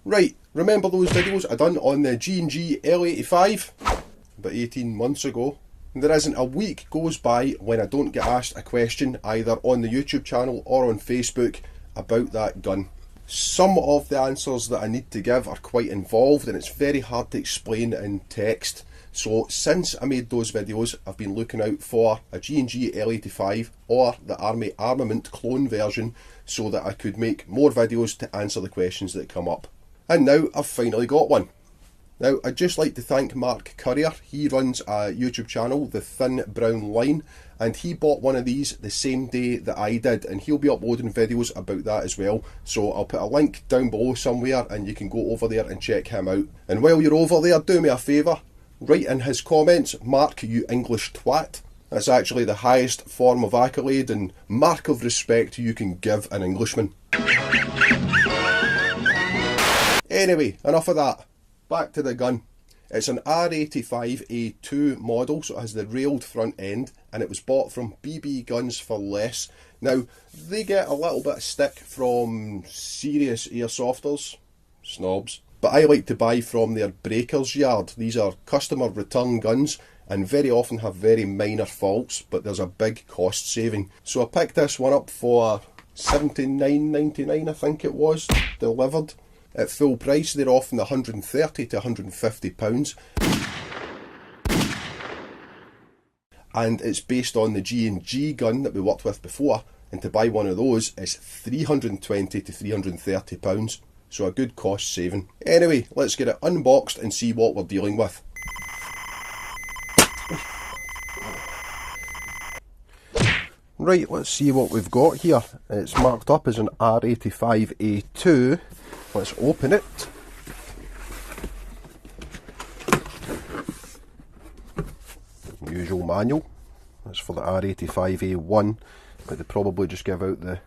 Right, remember those videos I done on the G&G L85 about 18 months ago? There isn't a week goes by when I don't get asked a question either on the YouTube channel or on Facebook about that gun. Some of the answers that I need to give are quite involved and it's very hard to explain in text. So since I made those videos, I've been looking out for a G&G L85 or the Army Armament clone version so that I could make more videos to answer the questions that come up. And now I've finally got one. Now I'd just like to thank Mark Curriers. He runs a YouTube channel, The Thin Brown Line, and he bought one of these the same day that I did, and he'll be uploading videos about that as well. So I'll put a link down below somewhere and you can go over there and check him out. And while you're over there, do me a favour, write in his comments, "Mark, you English twat." That's actually the highest form of accolade and mark of respect you can give an Englishman. Anyway, enough of that. Back to the gun. It's an R85A2 model, so it has the railed front end, and it was bought from BB Guns for Less. Now, they get a little bit of stick from serious airsofters, snobs, but I like to buy from their breakers yard. These are customer return guns and very often have very minor faults, but there's a big cost saving. So I picked this one up for $79.99, I think it was, delivered. At full price, they're often £130 to £150. And it's based on the G&G gun that we worked with before, and to buy one of those is £320 to £330. So a good cost saving. Anyway, let's get it unboxed and see what we're dealing with. Right, let's see what we've got here. It's marked up as an R85A2. Let's open it. Usual manual. That's for the R85A1, but they probably just give out the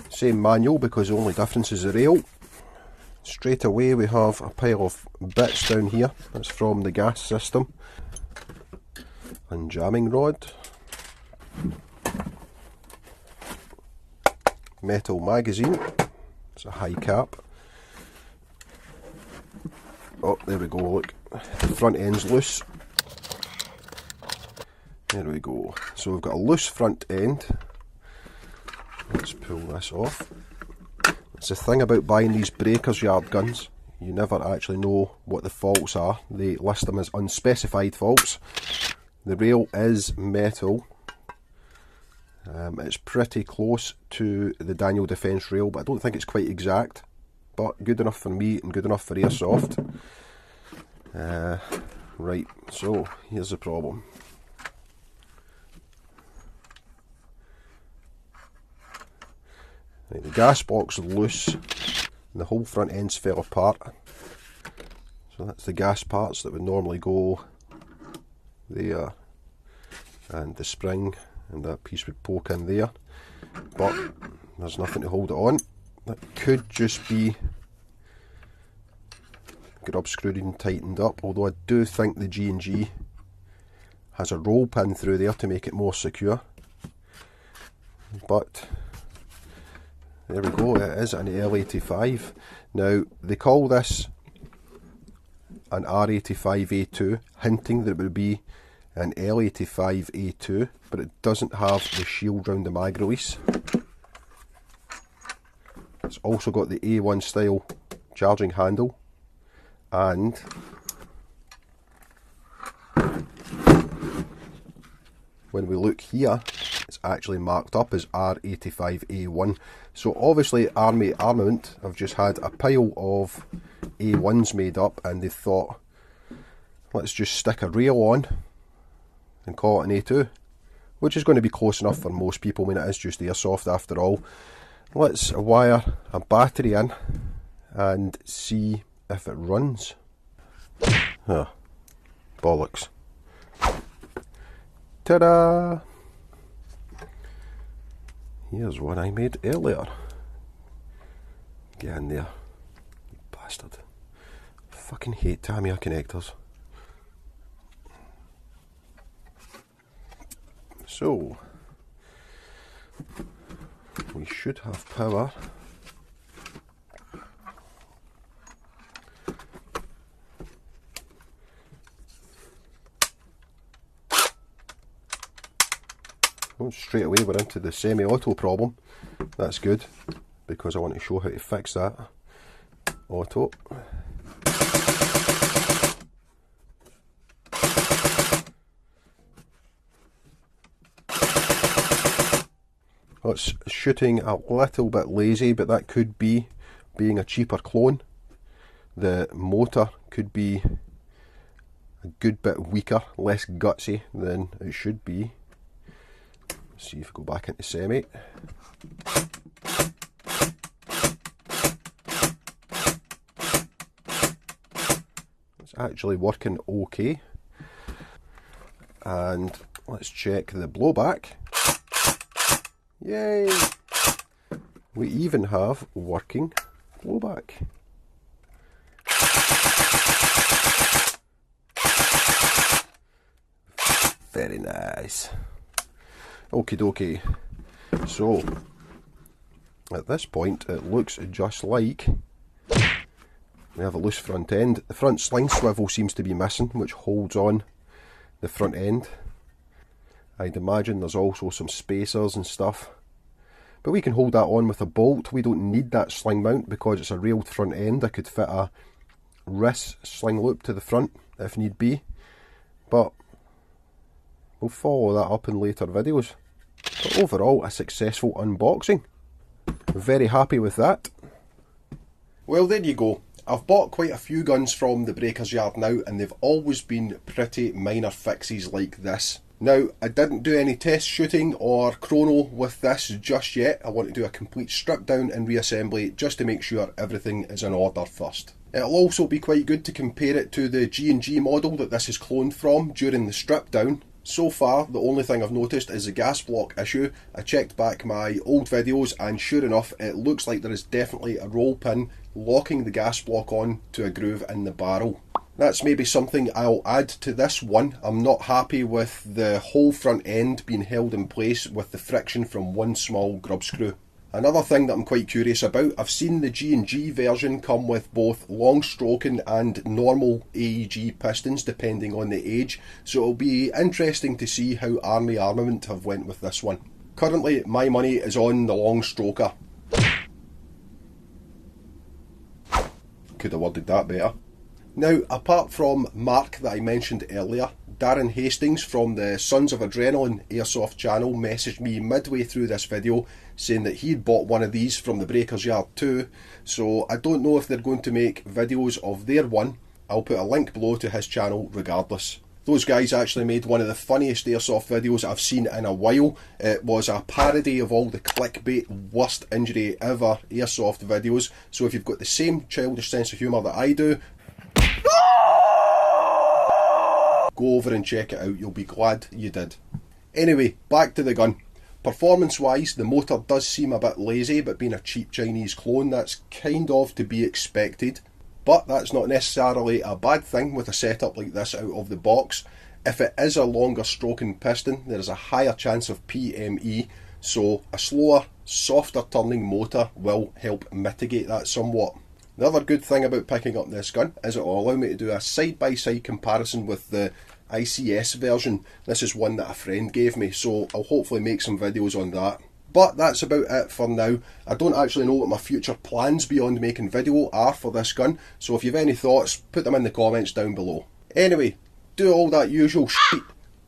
same manual because the only difference is the rail. Straight away we have a pile of bits down here. That's from the gas system. And jamming rod. Metal magazine. It's a high cap. Oh, there we go, look. The front end's loose. There we go. So we've got a loose front end. Let's pull this off. It's the thing about buying these breakers yard guns. You never actually know what the faults are. They list them as unspecified faults. The rail is metal. It's pretty close to the Daniel Defence rail, but I don't think it's quite exact. But good enough for me and good enough for airsoft. Right, so here's the problem. Right, the gas box is loose and the whole front end's fell apart. So that's the gas parts that would normally go there, and the spring and that piece would poke in there, but there's nothing to hold it on. That could just be grub screwed and tightened up, although I do think the G&G has a roll pin through there to make it more secure. But there we go, it is an L85. Now they call this an R85A2, hinting that it would be an L85A2, but it doesn't have the shield round the mag release. It's also got the A1 style charging handle, and when we look here, it's actually marked up as R85A1. So obviously Army Armament have just had a pile of A1s made up, and they thought, let's just stick a rail on and call it an A2, which is going to be close enough for most people. I mean, it is just airsoft after all. Let's wire a battery in and see if it runs. Oh, bollocks. Ta-da! Here's one I made earlier. Get in there, you bastard. Fucking hate Tamiya connectors. So, we should have power. Oh, straight away we're into the semi-auto problem. That's good, because I want to show how to fix that. Auto. It's shooting a little bit lazy, but that could be being a cheaper clone. The motor could be a good bit weaker, less gutsy than it should be. Let's see if we go back into semi. It's actually working okay. And let's check the blowback. Yay! We even have working blowback. Very nice. Okie dokie. So, at this point it looks just like we have a loose front end. The front sling swivel seems to be missing, which holds on the front end. I'd imagine there's also some spacers and stuff, but we can hold that on with a bolt. We don't need that sling mount because it's a railed front end. I could fit a wrist sling loop to the front if need be, but we'll follow that up in later videos. But overall, a successful unboxing. Very happy with that. Well, there you go. I've bought quite a few guns from the Breakers Yard now, and they've always been pretty minor fixes like this. Now, I didn't do any test shooting or chrono with this just yet. I want to do a complete strip down and reassembly just to make sure everything is in order first. It'll also be quite good to compare it to the G&G model that this is cloned from during the strip down. So far, the only thing I've noticed is the gas block issue. I checked back my old videos and sure enough, it looks like there is definitely a roll pin locking the gas block on to a groove in the barrel. That's maybe something I'll add to this one. I'm not happy with the whole front end being held in place with the friction from one small grub screw. Another thing that I'm quite curious about, I've seen the G&G version come with both long stroking and normal AEG pistons depending on the age, so it'll be interesting to see how Army Armament have went with this one. Currently my money is on the long stroker. Could have worded that better. Now, apart from Mark that I mentioned earlier, Darren Hastings from the Sons of Adrenaline Airsoft channel messaged me midway through this video saying that he'd bought one of these from the Breakers Yard too, so I don't know if they're going to make videos of their one. I'll put a link below to his channel regardless. Those guys actually made one of the funniest airsoft videos I've seen in a while. It was a parody of all the clickbait worst injury ever airsoft videos, so if you've got the same childish sense of humour that I do, go over and check it out, you'll be glad you did. Anyway, back to the gun. Performance wise, the motor does seem a bit lazy, but being a cheap Chinese clone, that's kind of to be expected. But that's not necessarily a bad thing with a setup like this out of the box. If it is a longer stroking piston, there is a higher chance of PME, so a slower, softer turning motor will help mitigate that somewhat. The other good thing about picking up this gun is it will allow me to do a side-by-side comparison with the ICS version. This is one that a friend gave me, so I'll hopefully make some videos on that. But that's about it for now. I don't actually know what my future plans beyond making video are for this gun, so if you have any thoughts, put them in the comments down below. Anyway, do all that usual shit.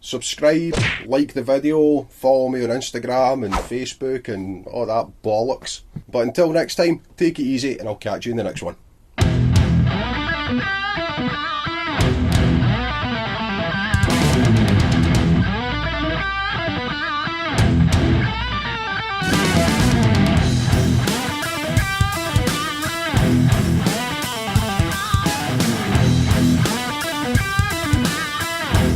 Subscribe, like the video, follow me on Instagram and Facebook and all that bollocks. But until next time, take it easy and I'll catch you in the next one.